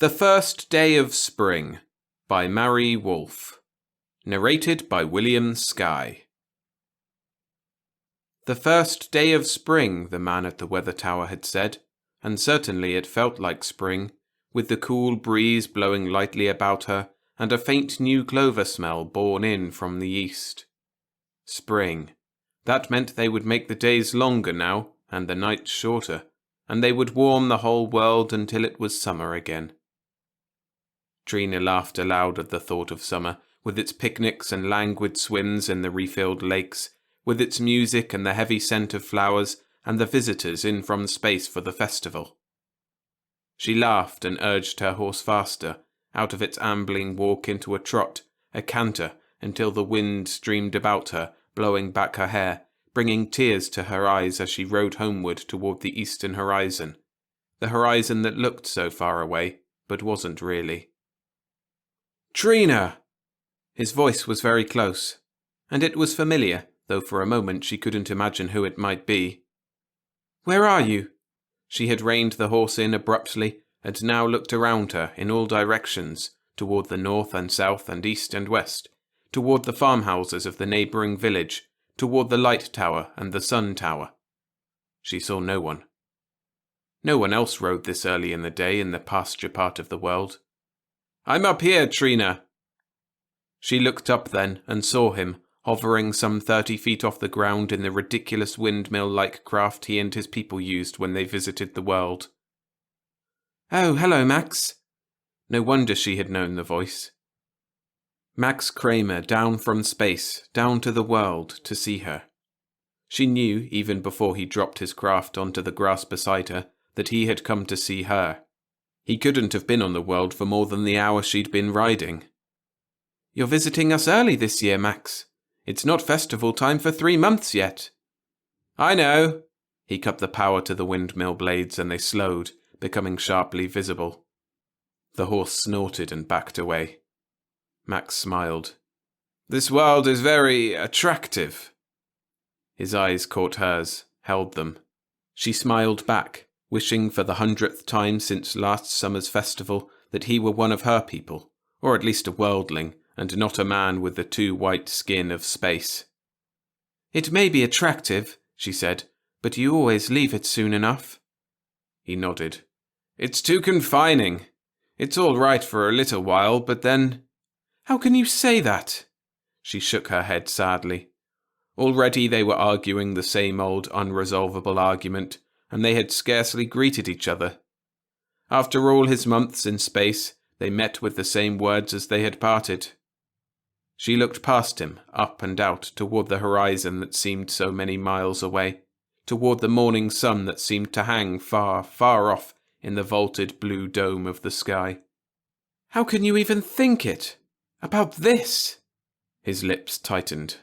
The First Day of Spring by Mary Wolfe. Narrated by William Skye. The first day of spring, the man at the weather tower had said, and certainly it felt like spring, with the cool breeze blowing lightly about her and a faint new clover smell borne in from the east. Spring. That meant they would make the days longer now, and the nights shorter, and they would warm the whole world until it was summer again. Trina laughed aloud at the thought of summer, with its picnics and languid swims in the refilled lakes, with its music and the heavy scent of flowers and the visitors in from space for the festival. She laughed and urged her horse faster, out of its ambling walk into a trot, a canter, until the wind streamed about her, blowing back her hair, bringing tears to her eyes as she rode homeward toward the eastern horizon, the horizon that looked so far away, but wasn't really. "Trina!" His voice was very close, and it was familiar, though for a moment she couldn't imagine who it might be. "Where are you?" She had reined the horse in abruptly, and now looked around her in all directions, toward the north and south and east and west, toward the farmhouses of the neighbouring village, toward the light tower and the sun tower. She saw no one. No one else rode this early in the day in the pasture part of the world. "I'm up here, Trina." She looked up then and saw him, hovering some 30 feet off the ground in the ridiculous windmill-like craft he and his people used when they visited the world. "Oh, hello, Max." No wonder she had known the voice. Max Kramer down from space, down to the world, to see her. She knew, even before he dropped his craft onto the grass beside her, that he had come to see her. He couldn't have been on the world for more than the hour she'd been riding. "You're visiting us early this year, Max. It's not festival time for 3 months yet." "I know." He cut the power to the windmill blades and they slowed, becoming sharply visible. The horse snorted and backed away. Max smiled. "This world is very attractive." His eyes caught hers, held them. She smiled back, wishing for the 100th time since last summer's festival that he were one of her people, or at least a worldling, and not a man with the too white skin of space. "It may be attractive," she said, "but you always leave it soon enough." He nodded. "It's too confining. It's all right for a little while, but then—" "How can you say that?" She shook her head sadly. Already they were arguing the same old unresolvable argument, and they had scarcely greeted each other. After all his months in space, they met with the same words as they had parted. She looked past him, up and out, toward the horizon that seemed so many miles away, toward the morning sun that seemed to hang far, far off in the vaulted blue dome of the sky. "How can you even think it? About this?" His lips tightened.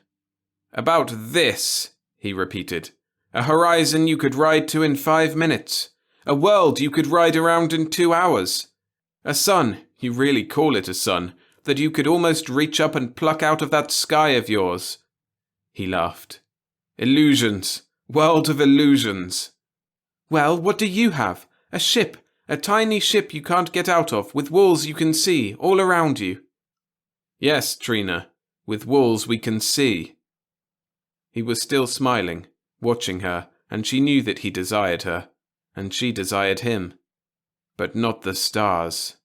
"About this," he repeated. "A horizon you could ride to in 5 minutes. A world you could ride around in 2 hours. A sun, you really call it a sun, that you could almost reach up and pluck out of that sky of yours." He laughed. "Illusions. World of illusions." "Well, what do you have? A ship. A tiny ship you can't get out of, with walls you can see, all around you." "Yes, Trina, with walls we can see." He was still smiling, watching her, and she knew that he desired her, and she desired him. But not the stars.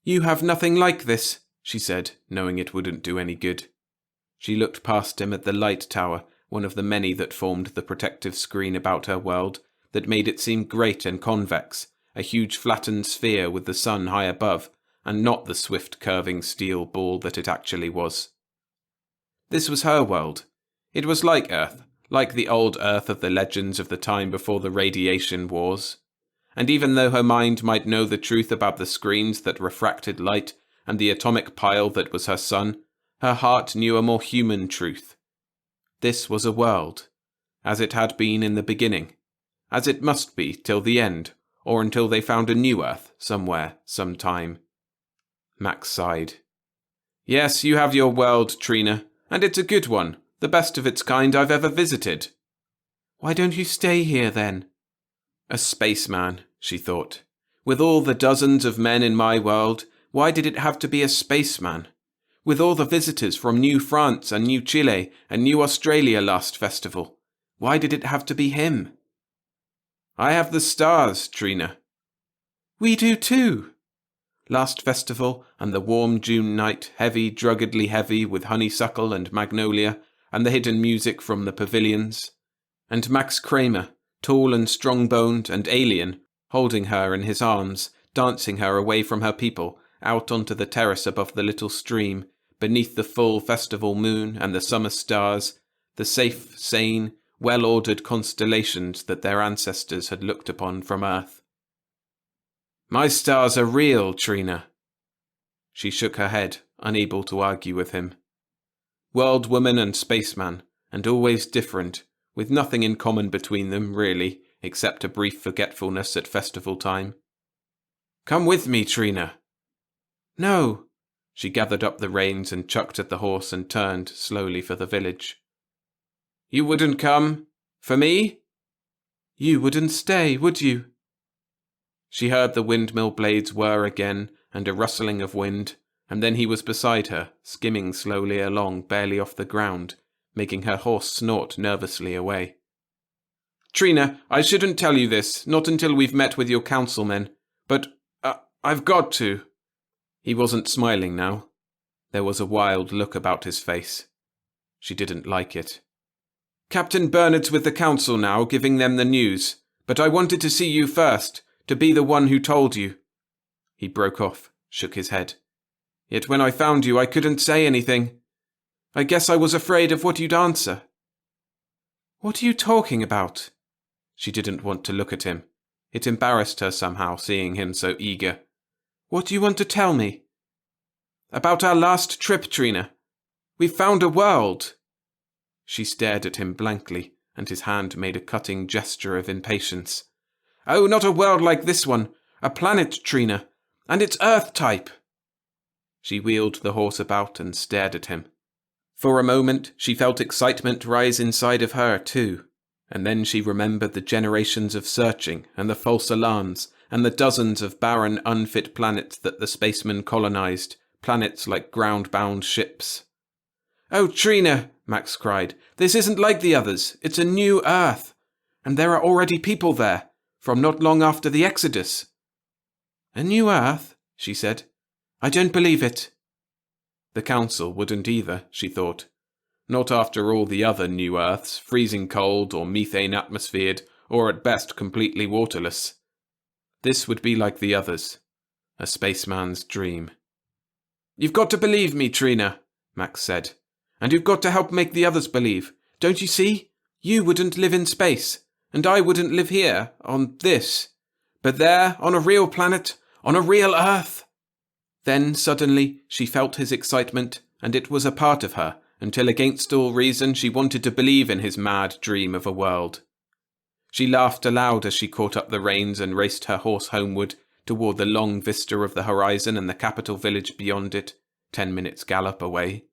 "You have nothing like this," she said, knowing it wouldn't do any good. She looked past him at the light tower, one of the many that formed the protective screen about her world, that made it seem great and convex, a huge flattened sphere with the sun high above, and not the swift curving steel ball that it actually was. This was her world. It was like Earth, like the old Earth of the legends of the time before the radiation wars. And even though her mind might know the truth about the screens that refracted light and the atomic pile that was her sun, her heart knew a more human truth. This was a world, as it had been in the beginning, as it must be till the end, or until they found a new Earth somewhere, sometime. Max sighed. "Yes, you have your world, Trina, and it's a good one, the best of its kind I've ever visited." "Why don't you stay here, then?" A spaceman, she thought. With all the dozens of men in my world, why did it have to be a spaceman? With all the visitors from New France and New Chile and New Australia last festival, why did it have to be him? I have the stars, Trina. We do too. Last festival and the warm June night, heavy, druggedly heavy with honeysuckle and magnolia and the hidden music from the pavilions. And Max Kramer, tall and strong-boned and alien, holding her in his arms, dancing her away from her people, out onto the terrace above the little stream, beneath the full festival moon and the summer stars, the safe, sane, well-ordered constellations that their ancestors had looked upon from Earth. My stars are real, Trina. She shook her head, unable to argue with him. World woman and spaceman, and always different, with nothing in common between them, really, except a brief forgetfulness at festival time. Come with me, Trina. No. She gathered up the reins and chucked at the horse and turned slowly for the village. You wouldn't come? For me? You wouldn't stay, would you? She heard the windmill blades whir again and a rustling of wind, and then he was beside her, skimming slowly along, barely off the ground, making her horse snort nervously away. Trina, I shouldn't tell you this, not until we've met with your councilmen, but I've got to. He wasn't smiling now. There was a wild look about his face. She didn't like it. Captain Bernard's with the council now, giving them the news, but I wanted to see you first, to be the one who told you. He broke off, shook his head. Yet when I found you, I couldn't say anything. I guess I was afraid of what you'd answer. What are you talking about? She didn't want to look at him. It embarrassed her somehow, seeing him so eager. What do you want to tell me? About our last trip, Trina. We've found a world. She stared at him blankly, and his hand made a cutting gesture of impatience. Oh, not a world like this one. A planet, Trina. And it's Earth-type. She wheeled the horse about and stared at him. For a moment, she felt excitement rise inside of her, too. And then she remembered the generations of searching and the false alarms and the dozens of barren, unfit planets that the spacemen colonized, planets like ground-bound ships. Oh, Trina, Max cried, this isn't like the others. It's a new Earth. And there are already people there, from not long after the Exodus. A new Earth, she said. I don't believe it. The council wouldn't either, she thought. Not after all the other new Earths, freezing cold or methane atmosphered, or at best completely waterless. This would be like the others. A spaceman's dream. You've got to believe me, Trina, Max said. And you've got to help make the others believe. Don't you see? You wouldn't live in space, and I wouldn't live here, on this. But there, on a real planet, on a real Earth. Then, suddenly, she felt his excitement, and it was a part of her, until against all reason she wanted to believe in his mad dream of a world. She laughed aloud as she caught up the reins and raced her horse homeward toward the long vista of the horizon and the capital village beyond it, 10 minutes' gallop away.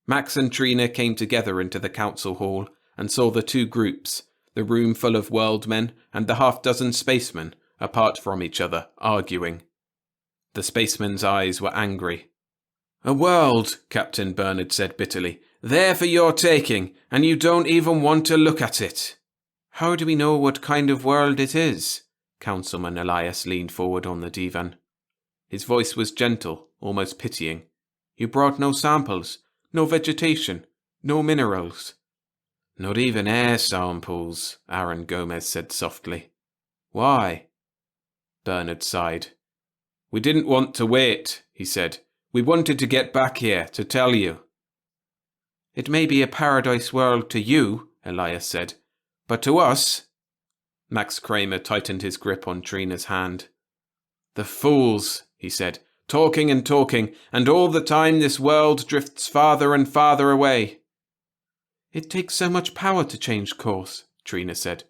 Max and Trina came together into the council hall and saw the two groups, the room full of worldmen and the half-dozen spacemen, apart from each other, arguing. The spacemen's eyes were angry. A world, Captain Bernard said bitterly, there for your taking, and you don't even want to look at it. How do we know what kind of world it is? Councilman Elias leaned forward on the divan. His voice was gentle, almost pitying. You brought no samples, no vegetation, no minerals. Not even air samples, Aaron Gomez said softly. Why? Bernard sighed. We didn't want to wait, he said. We wanted to get back here to tell you. It may be a paradise world to you, Elias said, but to us... Max Kramer tightened his grip on Trina's hand. The fools, he said, talking and talking, and all the time this world drifts farther and farther away. It takes so much power to change course, Trina said.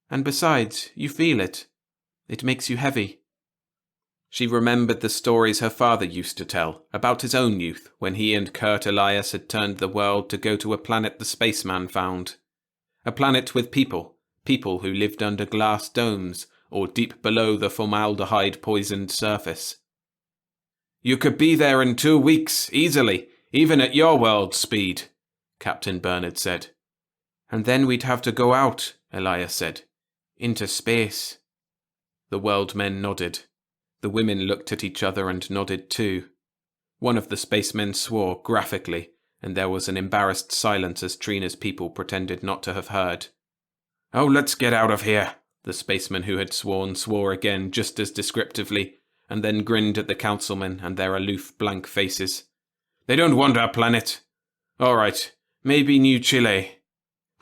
And besides, you feel it. It makes you heavy. She remembered the stories her father used to tell about his own youth when he and Kurt Elias had turned the world to go to a planet the spaceman found. A planet with people who lived under glass domes or deep below the formaldehyde-poisoned surface. "You could be there in 2 weeks, easily, even at your world speed," Captain Bernard said. "And then we'd have to go out," Elias said. "Into space." The world men nodded. The women looked at each other and nodded too. One of the spacemen swore graphically, and there was an embarrassed silence as Trina's people pretended not to have heard. "Oh, let's get out of here," the spaceman who had sworn swore again just as descriptively, and then grinned at the councilmen and their aloof blank faces. "They don't want our planet. All right, maybe New Chile."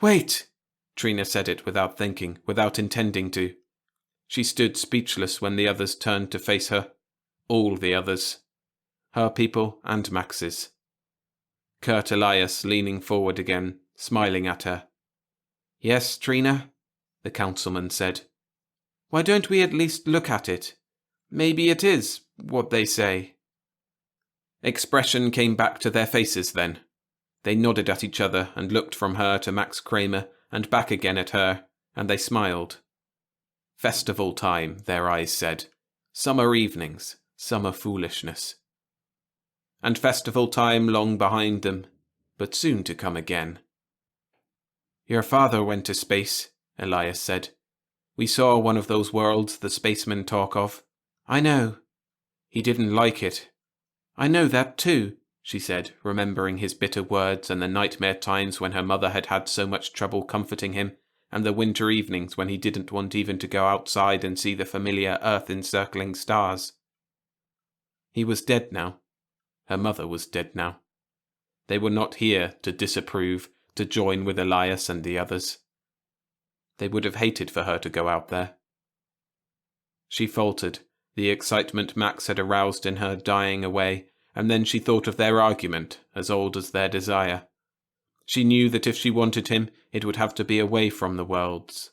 "Wait!" Trina said it without thinking, without intending to. She stood speechless when the others turned to face her. All the others. Her people and Max's. Kurt Elias leaning forward again, smiling at her. "Yes, Trina," the councilman said. "Why don't we at least look at it? Maybe it is what they say." Expression came back to their faces then. They nodded at each other and looked from her to Max Kramer and back again at her, and they smiled. Festival time, their eyes said. Summer evenings, summer foolishness. And festival time long behind them, but soon to come again. "Your father went to space," Elias said. "We saw one of those worlds the spacemen talk of." "I know." "He didn't like it." "I know that too," she said, remembering his bitter words and the nightmare times when her mother had had so much trouble comforting him, and the winter evenings when he didn't want even to go outside and see the familiar Earth-encircling stars. He was dead now. Her mother was dead now. They were not here to disapprove, to join with Elias and the others. They would have hated for her to go out there. She faltered, the excitement Max had aroused in her dying away, and then she thought of their argument, as old as their desire. She knew that if she wanted him, it would have to be away from the worlds.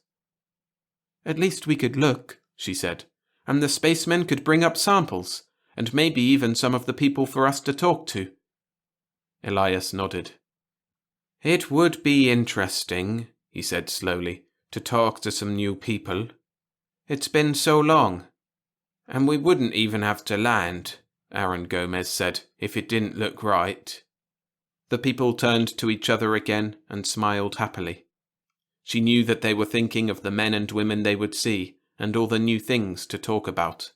"At least we could look," she said, "and the spacemen could bring up samples, and maybe even some of the people for us to talk to." Elias nodded. "It would be interesting," he said slowly, "to talk to some new people. It's been so long. And we wouldn't even have to land," Aaron Gomez said, "if it didn't look right." The people turned to each other again and smiled happily. She knew that they were thinking of the men and women they would see, and all the new things to talk about.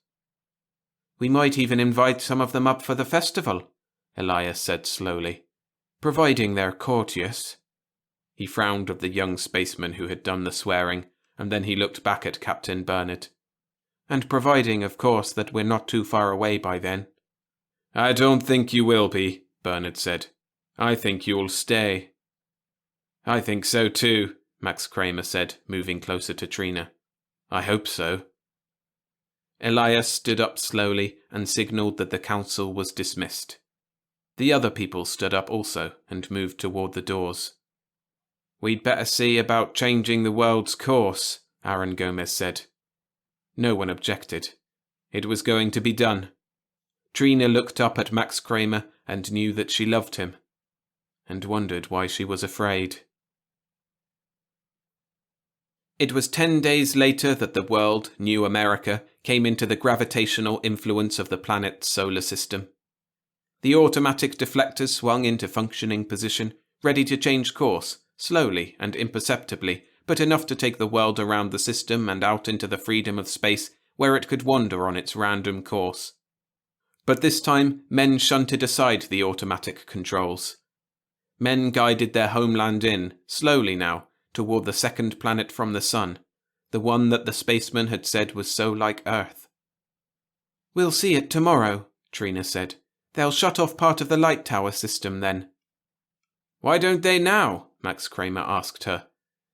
"We might even invite some of them up for the festival," Elias said slowly, "providing they're courteous." He frowned at the young spaceman who had done the swearing, and then he looked back at Captain Bernard. "And providing, of course, that we're not too far away by then." "I don't think you will be," Bernard said. "I think you'll stay." "I think so too," Max Kramer said, moving closer to Trina. "I hope so." Elias stood up slowly and signalled that the council was dismissed. The other people stood up also and moved toward the doors. "We'd better see about changing the world's course," Aaron Gomez said. No one objected. It was going to be done. Trina looked up at Max Kramer and knew that she loved him, and wondered why she was afraid. It was 10 days later that the world, New America, came into the gravitational influence of the planet's solar system. The automatic deflectors swung into functioning position, ready to change course, slowly and imperceptibly, but enough to take the world around the system and out into the freedom of space where it could wander on its random course. But this time, men shunted aside the automatic controls. Men guided their homeland in, slowly now, toward the second planet from the sun, the one that the spaceman had said was so like Earth. "We'll see it tomorrow," Trina said. "They'll shut off part of the light tower system then." "Why don't they now?" Max Kramer asked her.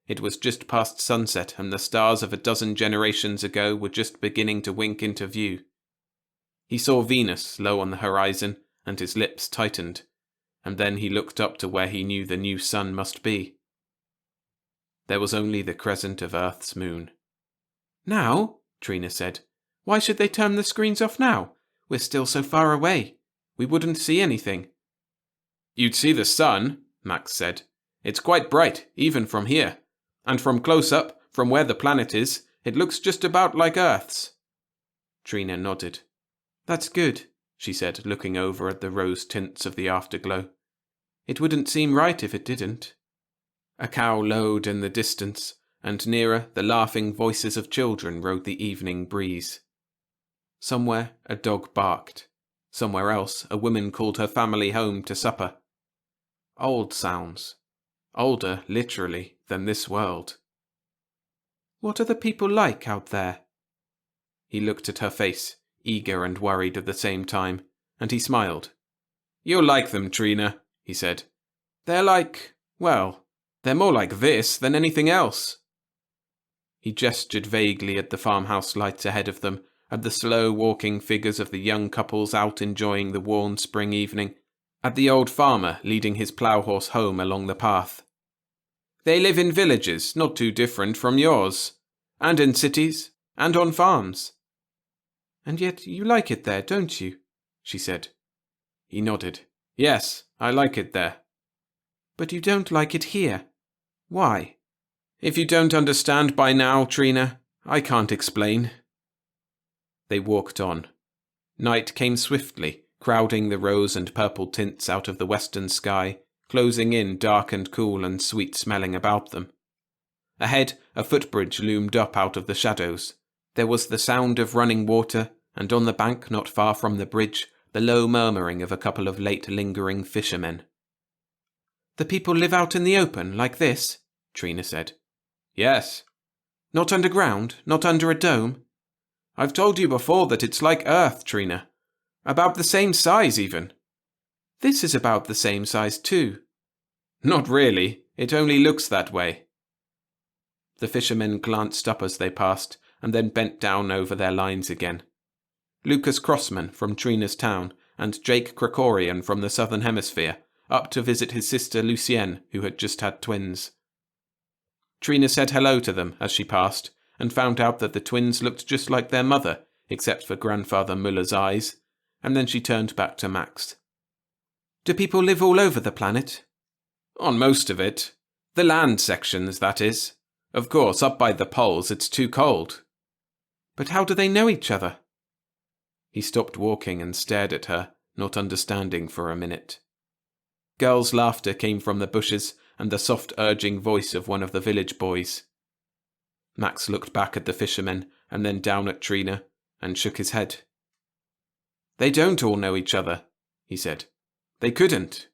It was just past sunset, and the stars of a dozen generations ago were just beginning to wink into view. He saw Venus low on the horizon, and his lips tightened, and then he looked up to where he knew the new sun must be. There was only the crescent of Earth's moon. "Now?" Trina said. "Why should they turn the screens off now? We're still so far away. We wouldn't see anything." "You'd see the sun," Max said. "It's quite bright, even from here. And from close up, from where the planet is, It looks just about like Earth's. Trina nodded. That's good, she said, looking over at the rose tints of the afterglow. It wouldn't seem right if it didn't. A cow lowed in the distance, and nearer the laughing voices of children rode the evening breeze. Somewhere a dog barked. Somewhere else a woman called her family home to supper. Old sounds. Older, literally, than this world. What are the people like out there? He looked at her face, eager and worried at the same time, and he smiled. You'll like them, Trina, he said. They're like, well, they're more like this than anything else. He gestured vaguely at the farmhouse lights ahead of them, at the slow walking figures of the young couples out enjoying the warm spring evening, at the old farmer leading his plough horse home along the path. They live in villages not too different from yours, and in cities, and on farms. And yet you like it there, don't you? She said. He nodded. Yes, I like it there. But you don't like it here. Why? If you don't understand by now, Trina, I can't explain. They walked on. Night came swiftly, crowding the rose and purple tints out of the western sky, closing in dark and cool and sweet-smelling about them. Ahead, a footbridge loomed up out of the shadows. There was the sound of running water, and on the bank not far from the bridge, the low murmuring of a couple of late-lingering fishermen. The people live out in the open, like this? Trina said. Yes. Not underground? Not under a dome? I've told you before that it's like Earth, Trina. About the same size, even. This is about the same size, too. Not really. It only looks that way. The fishermen glanced up as they passed, and then bent down over their lines again. Lucas Crossman from Trina's town, and Jake Krakorian from the Southern Hemisphere, up to visit his sister Lucienne, who had just had twins. Trina said hello to them as she passed, and found out that the twins looked just like their mother, except for Grandfather Muller's eyes, and then she turned back to Max. Do people live all over the planet? On most of it. The land sections, that is. Of course, up by the poles it's too cold. But how do they know each other? He stopped walking and stared at her, not understanding for a minute. Girls' laughter came from the bushes and the soft urging voice of one of the village boys. Max looked back at the fishermen and then down at Trina and shook his head. They don't all know each other, he said. They couldn't.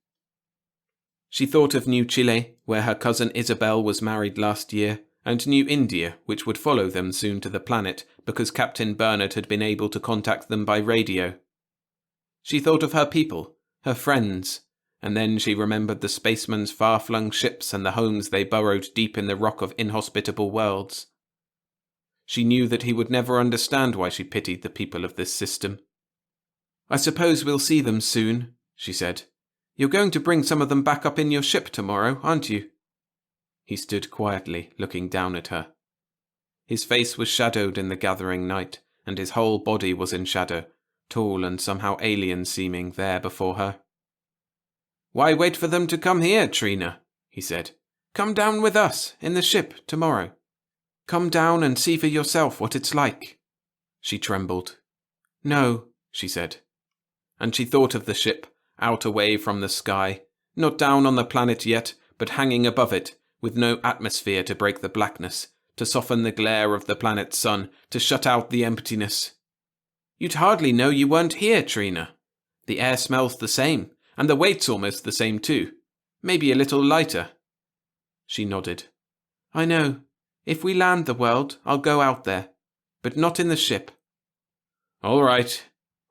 She thought of New Chile, where her cousin Isabel was married last year, and New India, which would follow them soon to the planet because Captain Bernard had been able to contact them by radio. She thought of her people, her friends, and then she remembered the spacemen's far-flung ships and the homes they burrowed deep in the rock of inhospitable worlds. She knew that he would never understand why she pitied the people of this system. I suppose we'll see them soon, she said. You're going to bring some of them back up in your ship tomorrow, aren't you? He stood quietly, looking down at her. His face was shadowed in the gathering night, and his whole body was in shadow, tall and somehow alien-seeming there before her. Why wait for them to come here, Trina? He said. Come down with us, in the ship, tomorrow. Come down and see for yourself what it's like. She trembled. No, she said. And she thought of the ship, out away from the sky, not down on the planet yet, but hanging above it, with no atmosphere to break the blackness, to soften the glare of the planet's sun, to shut out the emptiness. You'd hardly know you weren't here, Trina. The air smells the same, and the weight's almost the same too. Maybe a little lighter. She nodded. I know. If we land the world, I'll go out there, but not in the ship. All right.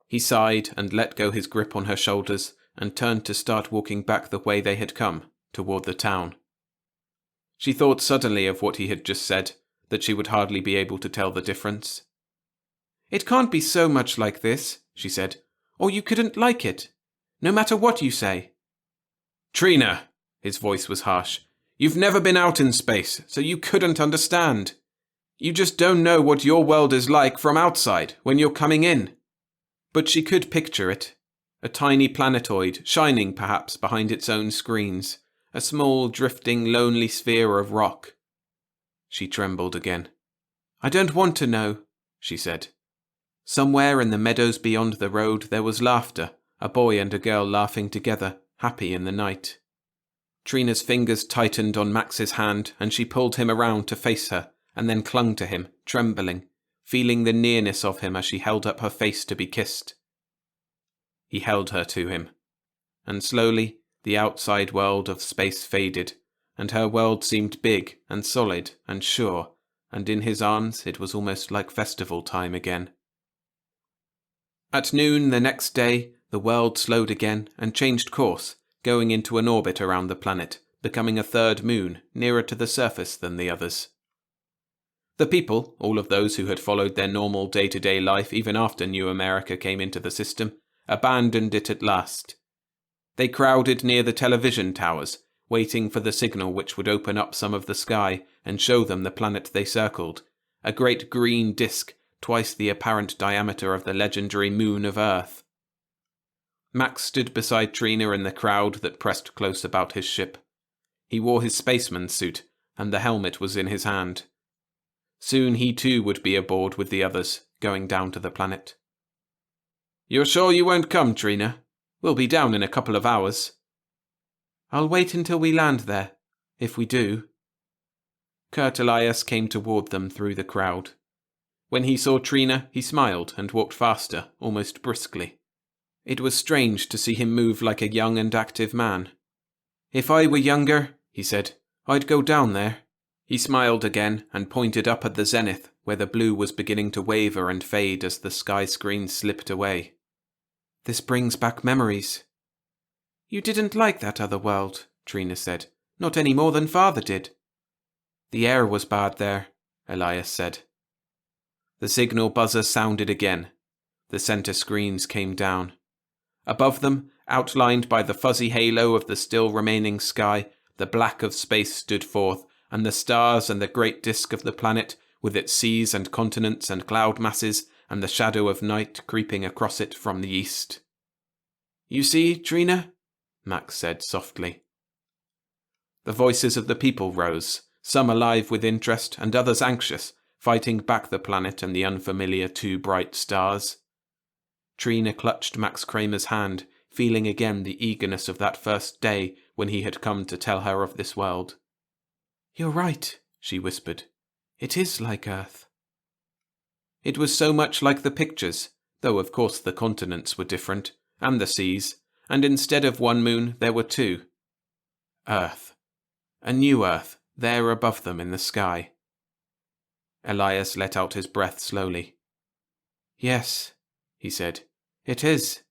He sighed and let go his grip on her shoulders and turned to start walking back the way they had come, toward the town. She thought suddenly of what he had just said, that she would hardly be able to tell the difference. It can't be so much like this, she said, or you couldn't like it, no matter what you say. Trina, his voice was harsh, you've never been out in space, so you couldn't understand. You just don't know what your world is like from outside when you're coming in. But she could picture it. A tiny planetoid, shining perhaps behind its own screens. A small, drifting, lonely sphere of rock. She trembled again. I don't want to know, she said. Somewhere in the meadows beyond the road there was laughter, a boy and a girl laughing together, happy in the night. Trina's fingers tightened on Max's hand, and she pulled him around to face her, and then clung to him, trembling, feeling the nearness of him as she held up her face to be kissed. He held her to him, and slowly the outside world of space faded, and her world seemed big and solid and sure, and in his arms it was almost like festival time again. At noon the next day, the world slowed again and changed course, going into an orbit around the planet, becoming a third moon, nearer to the surface than the others. The people, all of those who had followed their normal day-to-day life even after New America came into the system, abandoned it at last. They crowded near the television towers, waiting for the signal which would open up some of the sky and show them the planet they circled, a great green disk twice the apparent diameter of the legendary moon of Earth. Max stood beside Trina in the crowd that pressed close about his ship. He wore his spaceman's suit, and the helmet was in his hand. Soon he too would be aboard with the others, going down to the planet. "You're sure you won't come, Trina? We'll be down in a couple of hours." "I'll wait until we land there, if we do." Kurt Elias came toward them through the crowd. When he saw Trina, he smiled and walked faster, almost briskly. It was strange to see him move like a young and active man. "If I were younger," he said, "I'd go down there." He smiled again and pointed up at the zenith, where the blue was beginning to waver and fade as the sky screen slipped away. "This brings back memories." "You didn't like that other world," Trina said. "Not any more than Father did." "The air was bad there," Elias said. The signal buzzer sounded again. The center screens came down. Above them, outlined by the fuzzy halo of the still remaining sky, the black of space stood forth, and the stars and the great disk of the planet, with its seas and continents and cloud masses, and the shadow of night creeping across it from the east. "You see, Trina?" Max said softly. The voices of the people rose, some alive with interest and others anxious, fighting back the planet and the unfamiliar two bright stars. Trina clutched Max Kramer's hand, feeling again the eagerness of that first day when he had come to tell her of this world. "You're right," she whispered. "It is like Earth." It was so much like the pictures, though of course the continents were different, and the seas, and instead of one moon there were two. Earth. A new Earth, there above them in the sky. Elias let out his breath slowly. "Yes," he said, "it is.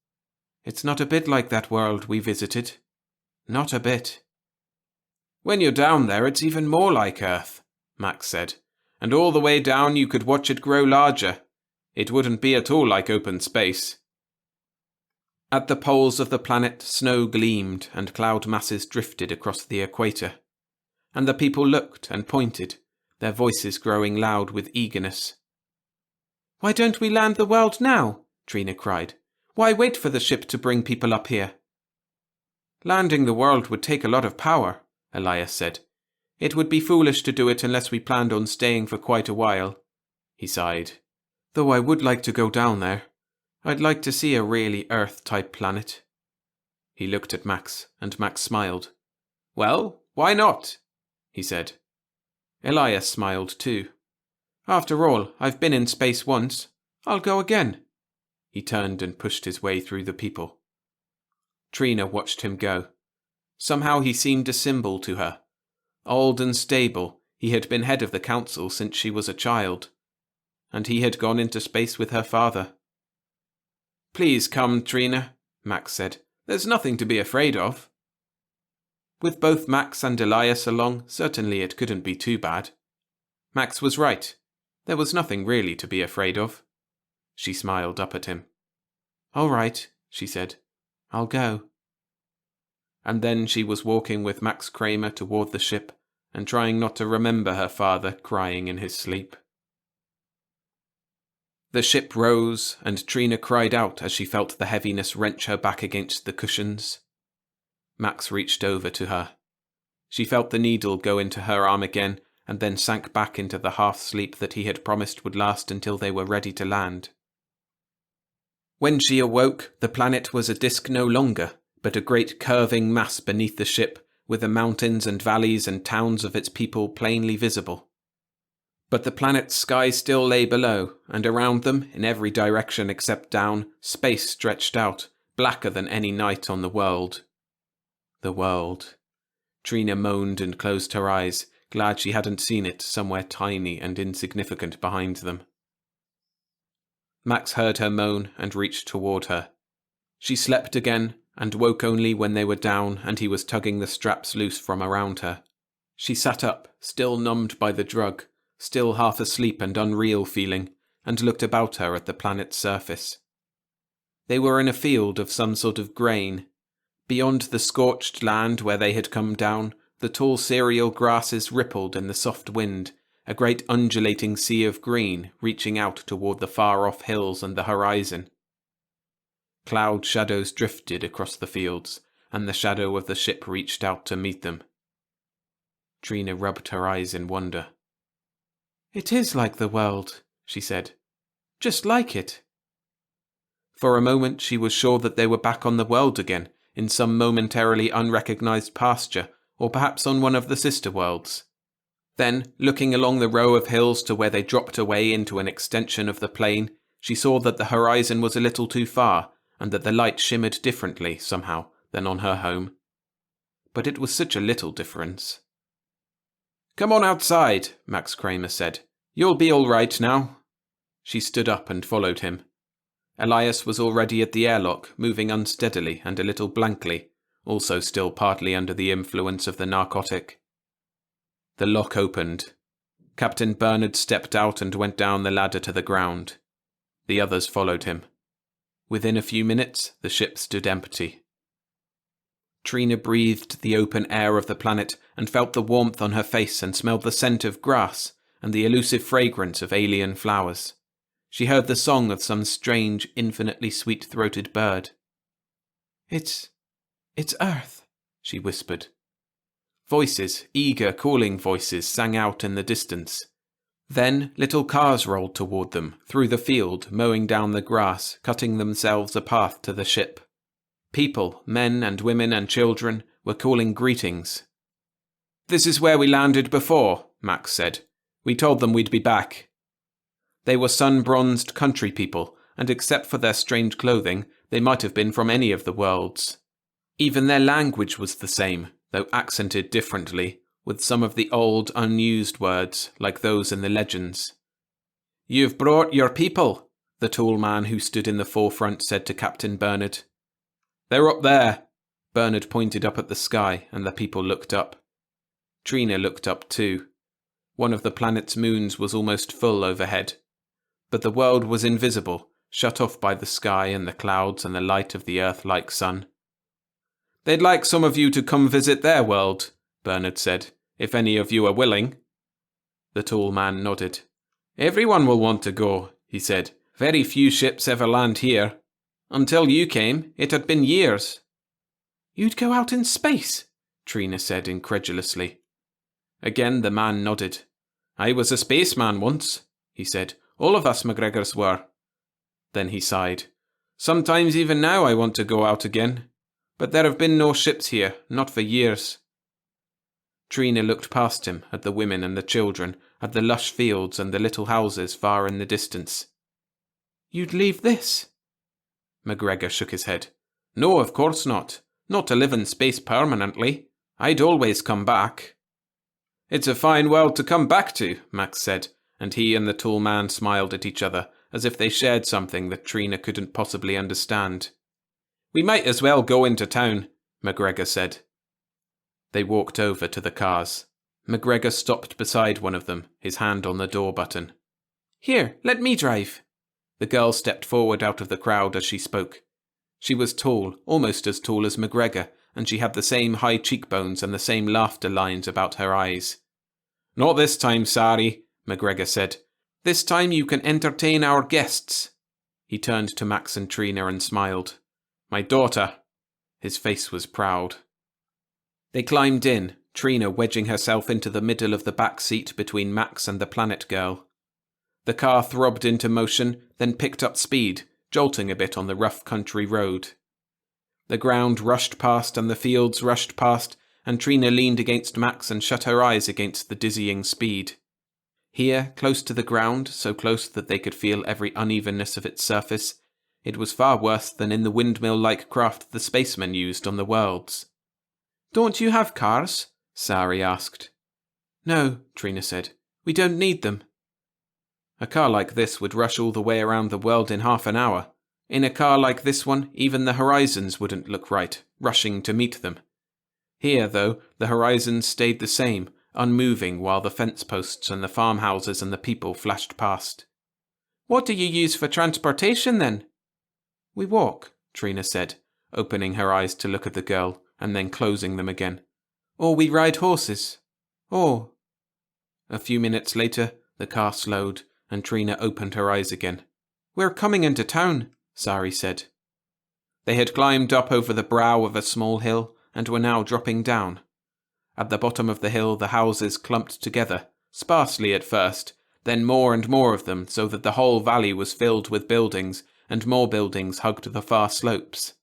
It's not a bit like that world we visited. Not a bit." "When you're down there, it's even more like Earth," Max said. "And all the way down you could watch it grow larger. It wouldn't be at all like open space." At the poles of the planet, snow gleamed and cloud masses drifted across the equator. And the people looked and pointed, their voices growing loud with eagerness. "Why don't we land the world now?" Trina cried. "Why wait for the ship to bring people up here?" "Landing the world would take a lot of power," Elias said. "It would be foolish to do it unless we planned on staying for quite a while." He sighed. "Though I would like to go down there. I'd like to see a really Earth-type planet." He looked at Max, and Max smiled. "Well, why not?" he said. Elias smiled too. "After all, I've been in space once. I'll go again." He turned and pushed his way through the people. Trina watched him go. Somehow he seemed a symbol to her. Old and stable, he had been head of the council since she was a child. And he had gone into space with her father. "Please come, Trina," Max said. "There's nothing to be afraid of." With both Max and Elias along, certainly it couldn't be too bad. Max was right. There was nothing really to be afraid of. She smiled up at him. "All right," she said. "I'll go." And then she was walking with Max Kramer toward the ship and trying not to remember her father crying in his sleep. The ship rose, and Trina cried out as she felt the heaviness wrench her back against the cushions. Max reached over to her. She felt the needle go into her arm again, and then sank back into the half-sleep that he had promised would last until they were ready to land. When she awoke, the planet was a disk no longer, but a great curving mass beneath the ship, with the mountains and valleys and towns of its people plainly visible. But the planet's sky still lay below, and around them, in every direction except down, space stretched out, blacker than any night on the world. The world. Trina moaned and closed her eyes, glad she hadn't seen it somewhere tiny and insignificant behind them. Max heard her moan and reached toward her. She slept again, and woke only when they were down and he was tugging the straps loose from around her. She sat up, still numbed by the drug, still half asleep and unreal feeling, and looked about her at the planet's surface. They were in a field of some sort of grain. Beyond the scorched land where they had come down, the tall cereal grasses rippled in the soft wind, a great undulating sea of green reaching out toward the far-off hills and the horizon. Cloud shadows drifted across the fields, and the shadow of the ship reached out to meet them. Trina rubbed her eyes in wonder. "It is like the world," she said. "Just like it." For a moment she was sure that they were back on the world again, in some momentarily unrecognized pasture, or perhaps on one of the sister worlds. Then, looking along the row of hills to where they dropped away into an extension of the plain, she saw that the horizon was a little too far, and that the light shimmered differently, somehow, than on her home. But it was such a little difference. "Come on outside," Max Kramer said. "You'll be all right now." She stood up and followed him. Elias was already at the airlock, moving unsteadily and a little blankly, also still partly under the influence of the narcotic. The lock opened. Captain Bernard stepped out and went down the ladder to the ground. The others followed him. Within a few minutes, the ship stood empty. Trina breathed the open air of the planet and felt the warmth on her face and smelled the scent of grass and the elusive fragrance of alien flowers. She heard the song of some strange, infinitely sweet-throated bird. It's Earth," she whispered. Voices, eager, calling voices, sang out in the distance. Then little cars rolled toward them, through the field, mowing down the grass, cutting themselves a path to the ship. People, men and women and children, were calling greetings. "This is where we landed before," Max said. "We told them we'd be back." They were sun-bronzed country people, and except for their strange clothing, they might have been from any of the worlds. Even their language was the same, though accented differently, with some of the old, unused words, like those in the legends. "You've brought your people," the tall man who stood in the forefront said to Captain Bernard. "They're up there." Bernard pointed up at the sky, and the people looked up. Trina looked up too. One of the planet's moons was almost full overhead. But the world was invisible, shut off by the sky and the clouds and the light of the Earth-like sun. "They'd like some of you to come visit their world," Bernard said, "if any of you are willing." The tall man nodded. "Everyone will want to go," he said. "Very few ships ever land here. Until you came, it had been years." "You'd go out in space?" Trina said incredulously. Again the man nodded. "I was a spaceman once," he said. "All of us McGregors were." Then he sighed. "Sometimes even now I want to go out again. But there have been no ships here, not for years." Trina looked past him at the women and the children, at the lush fields and the little houses far in the distance. "You'd leave this?" McGregor shook his head. "No, of course not. Not to live in space permanently. I'd always come back." "It's a fine world to come back to," Max said, and he and the tall man smiled at each other, as if they shared something that Trina couldn't possibly understand. "We might as well go into town," McGregor said. They walked over to the cars. McGregor stopped beside one of them, his hand on the door button. "Here, let me drive." The girl stepped forward out of the crowd as she spoke. She was tall, almost as tall as McGregor, and she had the same high cheekbones and the same laughter lines about her eyes. "Not this time, Sari," McGregor said. "This time you can entertain our guests." He turned to Max and Trina and smiled. "My daughter." His face was proud. They climbed in, Trina wedging herself into the middle of the back seat between Max and the planet girl. The car throbbed into motion, then picked up speed, jolting a bit on the rough country road. The ground rushed past and the fields rushed past, and Trina leaned against Max and shut her eyes against the dizzying speed. Here, close to the ground, so close that they could feel every unevenness of its surface, it was far worse than in the windmill-like craft the spacemen used on the worlds. "Don't you have cars?" Sari asked. "No," Trina said. "We don't need them." A car like this would rush all the way around the world in half an hour. In a car like this one, even the horizons wouldn't look right, rushing to meet them. Here, though, the horizons stayed the same, unmoving while the fence posts and the farmhouses and the people flashed past. "What do you use for transportation, then?" "We walk," Trina said, opening her eyes to look at the girl, and then closing them again. "Or we ride horses. Or—" A few minutes later, the car slowed, and Trina opened her eyes again. "We're coming into town," Sari said. They had climbed up over the brow of a small hill, and were now dropping down. At the bottom of the hill the houses clumped together, sparsely at first, then more and more of them, so that the whole valley was filled with buildings, and more buildings hugged the far slopes.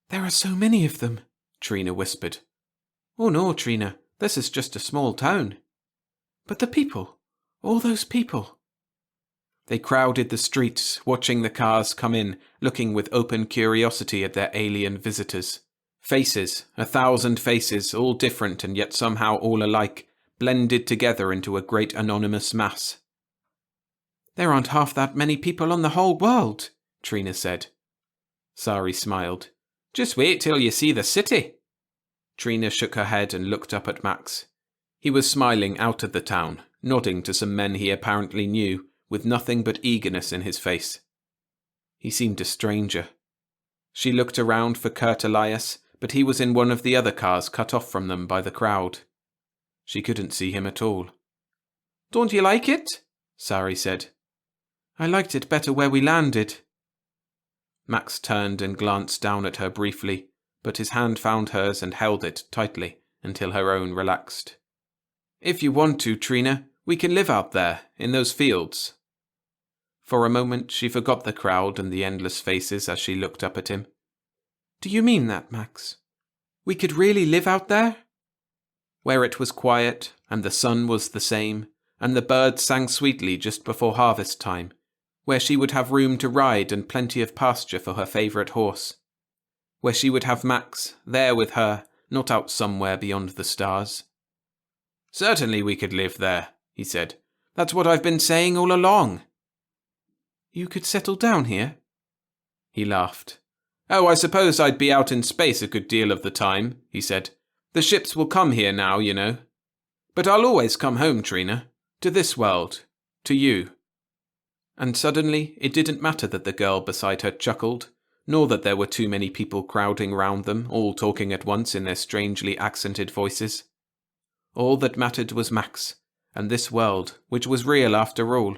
"There are so many of them," Trina whispered. "Oh no, Trina, this is just a small town." "But the people, all those people." They crowded the streets, watching the cars come in, looking with open curiosity at their alien visitors. Faces, 1,000 faces, all different and yet somehow all alike, blended together into a great anonymous mass. "There aren't half that many people on the whole world," Trina said. Sari smiled. "Just wait till you see the city." Trina shook her head and looked up at Max. He was smiling out at the town, nodding to some men he apparently knew, with nothing but eagerness in his face. He seemed a stranger. She looked around for Kurt Elias, but he was in one of the other cars cut off from them by the crowd. She couldn't see him at all. "Don't you like it?" Sari said. "I liked it better where we landed." Max turned and glanced down at her briefly, but his hand found hers and held it tightly until her own relaxed. "If you want to, Trina, we can live out there, in those fields." For a moment she forgot the crowd and the endless faces as she looked up at him. "Do you mean that, Max? We could really live out there?" Where it was quiet, and the sun was the same, and the birds sang sweetly just before harvest time, where she would have room to ride and plenty of pasture for her favourite horse. Where she would have Max, there with her, not out somewhere beyond the stars. "Certainly we could live there," he said. "That's what I've been saying all along." "You could settle down here?" He laughed. "Oh, I suppose I'd be out in space a good deal of the time," he said. "The ships will come here now, you know. But I'll always come home, Trina. To this world. To you." And suddenly it didn't matter that the girl beside her chuckled, nor that there were too many people crowding round them, all talking at once in their strangely accented voices. All that mattered was Max, and this world, which was real after all,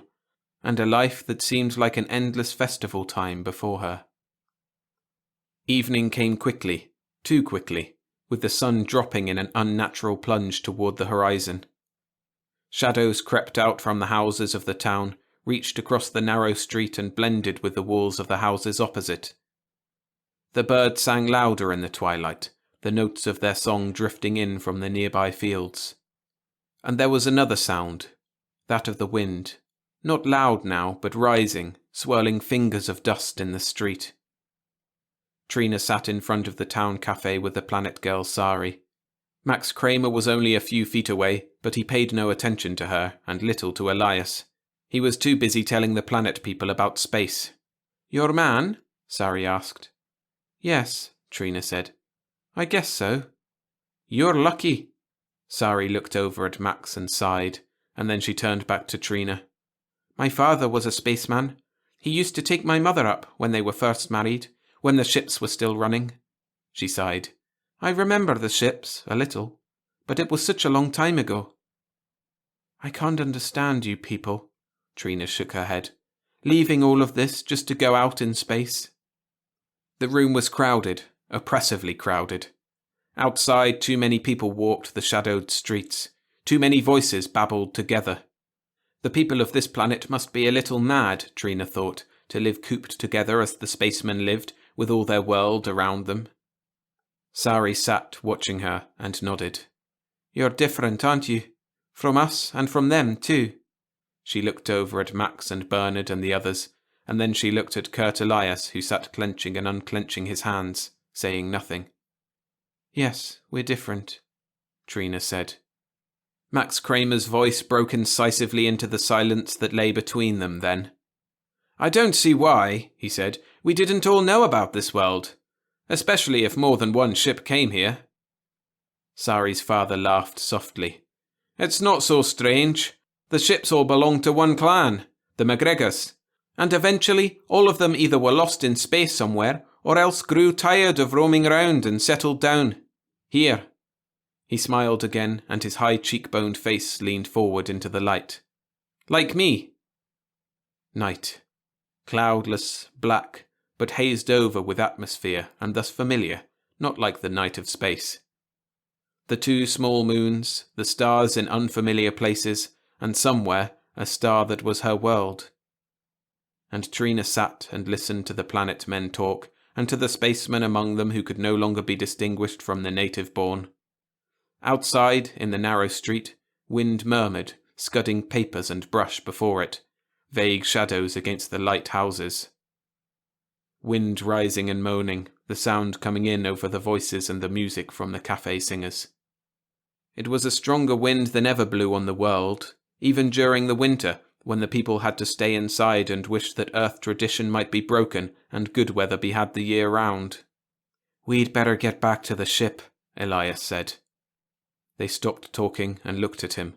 and a life that seemed like an endless festival time before her. Evening came quickly, too quickly, with the sun dropping in an unnatural plunge toward the horizon. Shadows crept out from the houses of the town, reached across the narrow street and blended with the walls of the houses opposite. The birds sang louder in the twilight, the notes of their song drifting in from the nearby fields. And there was another sound, that of the wind, not loud now, but rising, swirling fingers of dust in the street. Trina sat in front of the town cafe with the planet girl Sari. Max Kramer was only a few feet away, but he paid no attention to her, and little to Elias. He was too busy telling the planet people about space. "Your man?" Sari asked. "Yes," Trina said. "I guess so." "You're lucky." Sari looked over at Max and sighed, and then she turned back to Trina. "My father was a spaceman. He used to take my mother up when they were first married, when the ships were still running." She sighed. "I remember the ships, a little, but it was such a long time ago." "I can't understand you people," Trina shook her head. "Leaving all of this just to go out in space." The room was crowded, oppressively crowded. Outside, too many people walked the shadowed streets. Too many voices babbled together. The people of this planet must be a little mad, Trina thought, to live cooped together as the spacemen lived, with all their world around them. Sari sat watching her and nodded. You're different, aren't you? From us and from them, too. She looked over at Max and Bernard and the others, and then she looked at Kurt Elias, who sat clenching and unclenching his hands, saying nothing. Yes, we're different, Trina said. Max Kramer's voice broke incisively into the silence that lay between them then. I don't see why, he said, we didn't all know about this world, especially if more than one ship came here. Sari's father laughed softly. It's not so strange. The ships all belong to one clan, the McGregors, and eventually all of them either were lost in space somewhere or else grew tired of roaming around and settled down. Here. He smiled again, and his high cheekboned face leaned forward into the light. Like me. Night. Cloudless, black, but hazed over with atmosphere, and thus familiar, not like the night of space. The two small moons, the stars in unfamiliar places, and somewhere a star that was her world. And Trina sat and listened to the planet men talk, and to the spacemen among them who could no longer be distinguished from the native-born. Outside, in the narrow street, wind murmured, scudding papers and brush before it, vague shadows against the light houses. Wind rising and moaning, the sound coming in over the voices and the music from the cafe singers. It was a stronger wind than ever blew on the world, even during the winter, when the people had to stay inside and wish that Earth tradition might be broken and good weather be had the year round. We'd better get back to the ship, Elias said. They stopped talking and looked at him,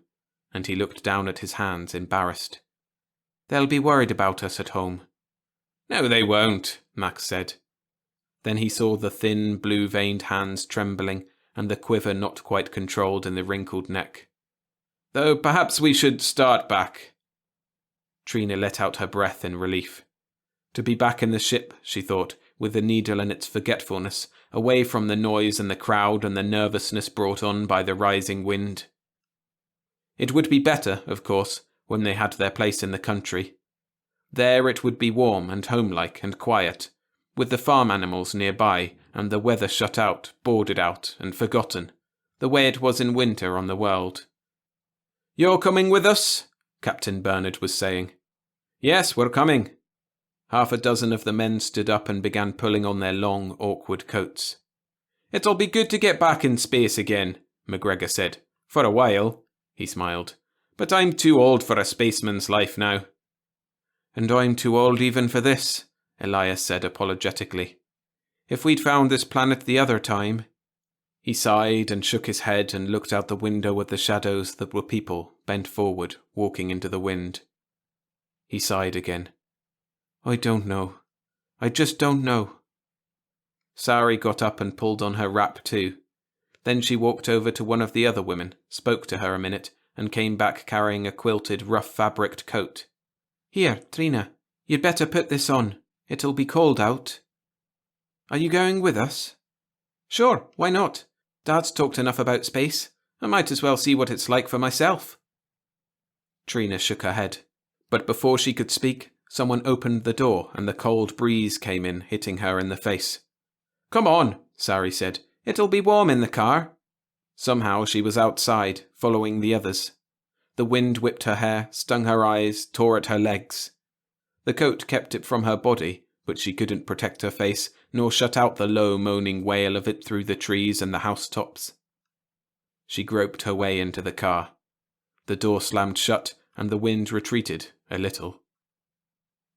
and he looked down at his hands, embarrassed. They'll be worried about us at home. No, they won't, Max said. Then he saw the thin, blue-veined hands trembling, and the quiver not quite controlled in the wrinkled neck. Though perhaps we should start back. Trina let out her breath in relief. To be back in the ship, she thought, with the needle and its forgetfulness, away from the noise and the crowd and the nervousness brought on by the rising wind. It would be better, of course, when they had their place in the country. There it would be warm and homelike and quiet, with the farm animals nearby and the weather shut out, boarded out and forgotten, the way it was in winter on the world. You're coming with us? Captain Bernard was saying. Yes, we're coming. Half a dozen of the men stood up and began pulling on their long, awkward coats. It'll be good to get back in space again, McGregor said. For a while, he smiled. But I'm too old for a spaceman's life now. And I'm too old even for this, Elias said apologetically. If we'd found this planet the other time. He sighed and shook his head and looked out the window at the shadows that were people, bent forward, walking into the wind. He sighed again. I don't know. I just don't know. Sari got up and pulled on her wrap too. Then she walked over to one of the other women, spoke to her a minute, and came back carrying a quilted, rough-fabriced coat. Here, Trina, you'd better put this on. It'll be cold out. Are you going with us? Sure, why not? Dad's talked enough about space. I might as well see what it's like for myself. Trina shook her head, but before she could speak, someone opened the door and the cold breeze came in, hitting her in the face. Come on, Sari said. It'll be warm in the car. Somehow she was outside, following the others. The wind whipped her hair, stung her eyes, tore at her legs. The coat kept it from her body, but she couldn't protect her face, nor shut out the low moaning wail of it through the trees and the housetops. She groped her way into the car. The door slammed shut, and the wind retreated a little.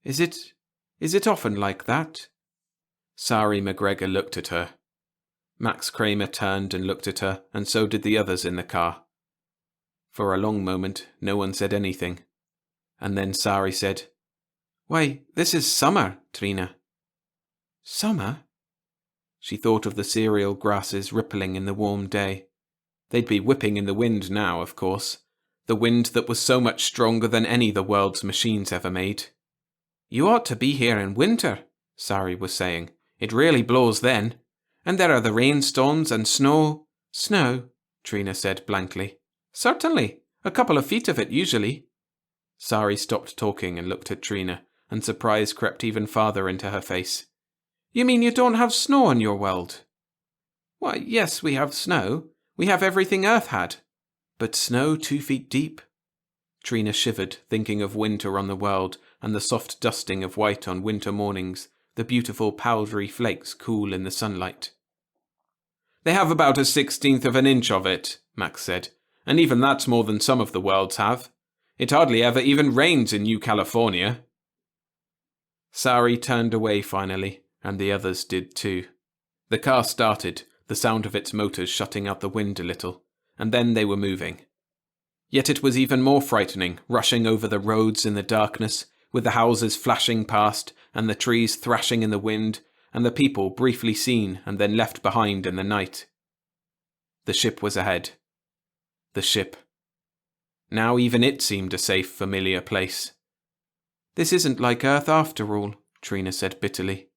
Is it often like that? Sari McGregor looked at her. Max Kramer turned and looked at her, and so did the others in the car. For a long moment, no one said anything. And then Sari said, Why, this is summer, Trina. Summer? She thought of the cereal grasses rippling in the warm day. They'd be whipping in the wind now, of course. The wind that was so much stronger than any the world's machines ever made. You ought to be here in winter, Sari was saying. It really blows then. And there are the rainstorms and snow. Snow, Trina said blankly. Certainly, a couple of feet of it usually. Sari stopped talking and looked at Trina, and surprise crept even farther into her face. You mean you don't have snow in your world? Why, yes, we have snow. We have everything Earth had. But snow 2 feet deep? Trina shivered, thinking of winter on the world and the soft dusting of white on winter mornings, the beautiful powdery flakes cool in the sunlight. They have about 1/16 of an inch of it, Max said, and even that's more than some of the worlds have. It hardly ever even rains in New California. Sari turned away finally, and the others did too. The car started, the sound of its motors shutting out the wind a little, and then they were moving. Yet it was even more frightening, rushing over the roads in the darkness, with the houses flashing past, and the trees thrashing in the wind, and the people briefly seen and then left behind in the night. The ship was ahead. The ship. Now even it seemed a safe, familiar place. This isn't like Earth after all, Trina said bitterly.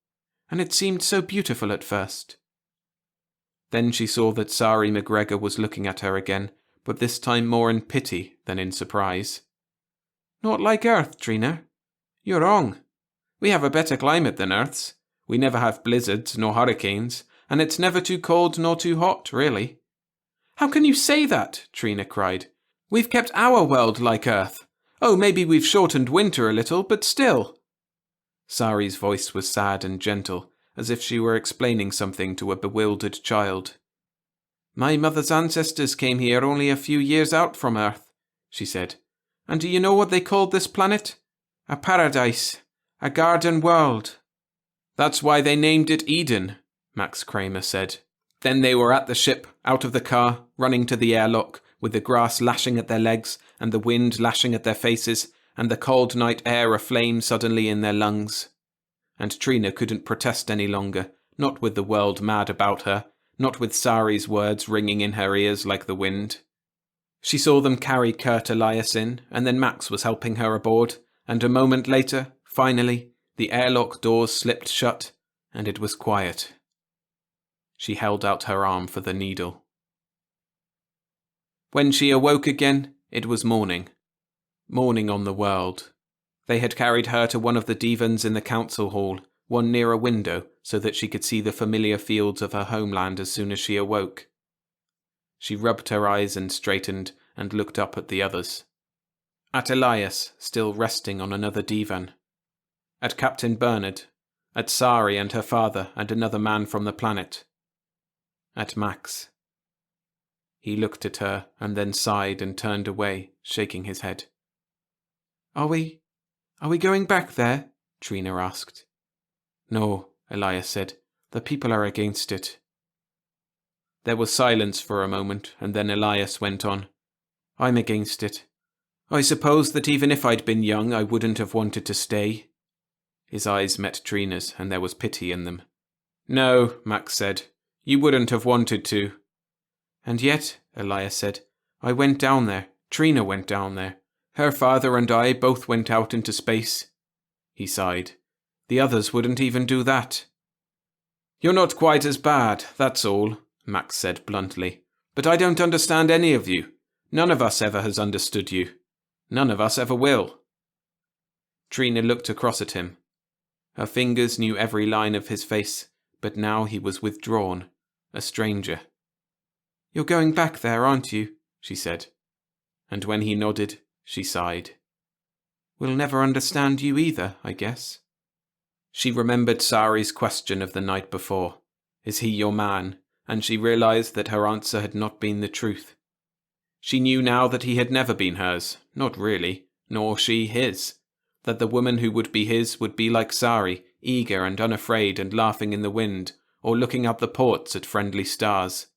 And it seemed so beautiful at first. Then she saw that Sari McGregor was looking at her again, but this time more in pity than in surprise. Not like Earth, Trina. You're wrong. We have a better climate than Earth's. We never have blizzards nor hurricanes, and it's never too cold nor too hot, really. How can you say that? Trina cried. We've kept our world like Earth. Oh, maybe we've shortened winter a little, but still. Sari's voice was sad and gentle, as if she were explaining something to a bewildered child. My mother's ancestors came here only a few years out from Earth, she said. And do you know what they called this planet? A paradise. A garden world. That's why they named it Eden, Max Kramer said. Then they were at the ship, out of the car, running to the airlock, with the grass lashing at their legs, and the wind lashing at their faces, and the cold night air aflame suddenly in their lungs. And Trina couldn't protest any longer, not with the world mad about her, not with Sari's words ringing in her ears like the wind. She saw them carry Kurt Elias in, and then Max was helping her aboard, and a moment later, finally, the airlock doors slipped shut, and it was quiet. She held out her arm for the needle. When she awoke again, it was morning. Morning on the world. They had carried her to one of the divans in the council hall, one near a window, so that she could see the familiar fields of her homeland as soon as she awoke. She rubbed her eyes and straightened, and looked up at the others. At Elias, still resting on another divan. At Captain Bernard. At Sari and her father and another man from the planet. At Max. He looked at her and then sighed and turned away, shaking his head. Are we going back there? Trina asked. No, Elias said. The people are against it. There was silence for a moment, and then Elias went on. I'm against it. I suppose that even if I'd been young, I wouldn't have wanted to stay. His eyes met Trina's, and there was pity in them. No, Max said. You wouldn't have wanted to. And yet, Elias said, I went down there. Trina went down there. Her father and I both went out into space. He sighed. The others wouldn't even do that. You're not quite as bad, that's all, Max said bluntly. But I don't understand any of you. None of us ever has understood you. None of us ever will. Trina looked across at him. Her fingers knew every line of his face, but now he was withdrawn, a stranger. You're going back there, aren't you? She said. And when he nodded, she sighed. We'll never understand you either, I guess. She remembered Sari's question of the night before. Is he your man? And she realized that her answer had not been the truth. She knew now that he had never been hers, not really, nor she his. That the woman who would be his would be like Sari, eager and unafraid and laughing in the wind, or looking up the ports at friendly stars.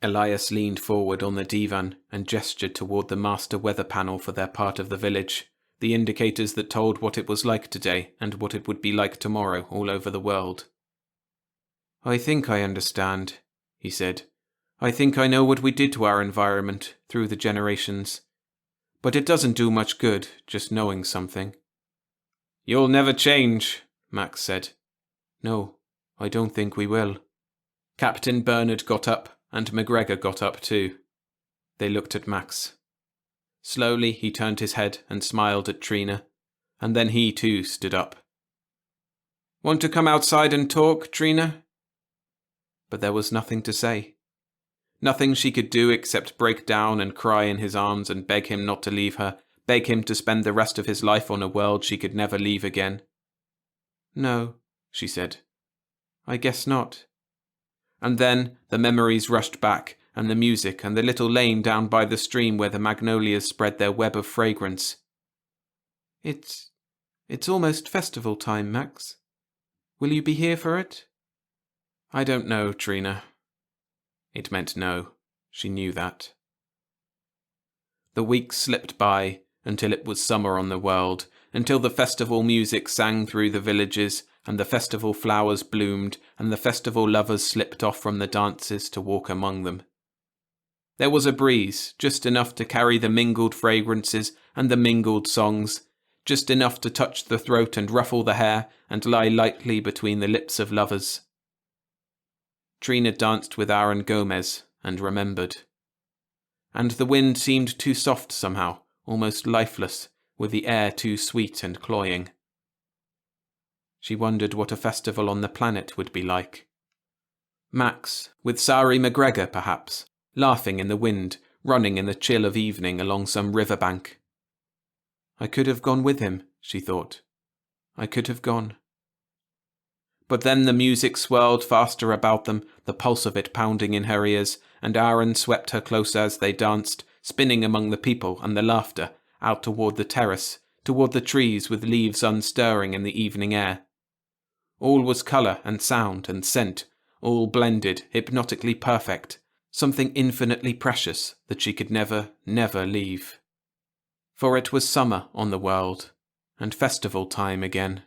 Elias leaned forward on the divan and gestured toward the master weather panel for their part of the village, the indicators that told what it was like today and what it would be like tomorrow all over the world. I think I understand, he said. I think I know what we did to our environment through the generations. But it doesn't do much good just knowing something. You'll never change, Max said. No, I don't think we will. Captain Bernard got up, and McGregor got up too. They looked at Max. Slowly he turned his head and smiled at Trina, and then he too stood up. "Want to come outside and talk, Trina?" But there was nothing to say. Nothing she could do except break down and cry in his arms and beg him not to leave her, beg him to spend the rest of his life on a world she could never leave again. "No," she said. "I guess not." And then the memories rushed back, and the music, and the little lane down by the stream where the magnolias spread their web of fragrance. It's almost festival time, Max. Will you be here for it?" "I don't know, Trina." It meant no. She knew that. The weeks slipped by until it was summer on the world, until the festival music sang through the villages, and the festival flowers bloomed, and the festival lovers slipped off from the dances to walk among them. There was a breeze, just enough to carry the mingled fragrances and the mingled songs, just enough to touch the throat and ruffle the hair and lie lightly between the lips of lovers. Trina danced with Aaron Gomez and remembered. And the wind seemed too soft somehow, almost lifeless, with the air too sweet and cloying. She wondered what a festival on the planet would be like. Max, with Sari McGregor perhaps, laughing in the wind, running in the chill of evening along some river bank. I could have gone with him, she thought. I could have gone. But then the music swirled faster about them, the pulse of it pounding in her ears, and Aaron swept her closer as they danced, spinning among the people and the laughter, out toward the terrace, toward the trees with leaves unstirring in the evening air. All was colour and sound and scent, all blended, hypnotically perfect, something infinitely precious that she could never, never leave. For it was summer on the world, and festival time again.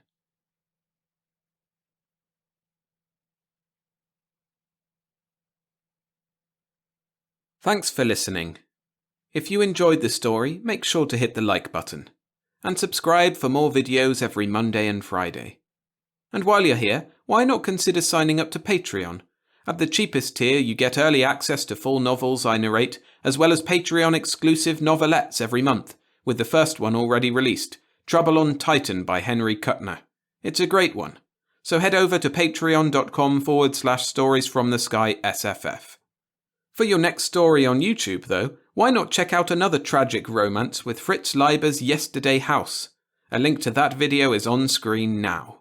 Thanks for listening. If you enjoyed the story, make sure to hit the like button. And subscribe for more videos every Monday and Friday. And while you're here, why not consider signing up to Patreon? At the cheapest tier, you get early access to full novels I narrate, as well as Patreon-exclusive novelettes every month, with the first one already released, Trouble on Titan by Henry Kuttner. It's a great one. So head over to patreon.com/storiesfromthesky_SFF. For your next story on YouTube, though, why not check out another tragic romance with Fritz Leiber's Yesterday House? A link to that video is on screen now.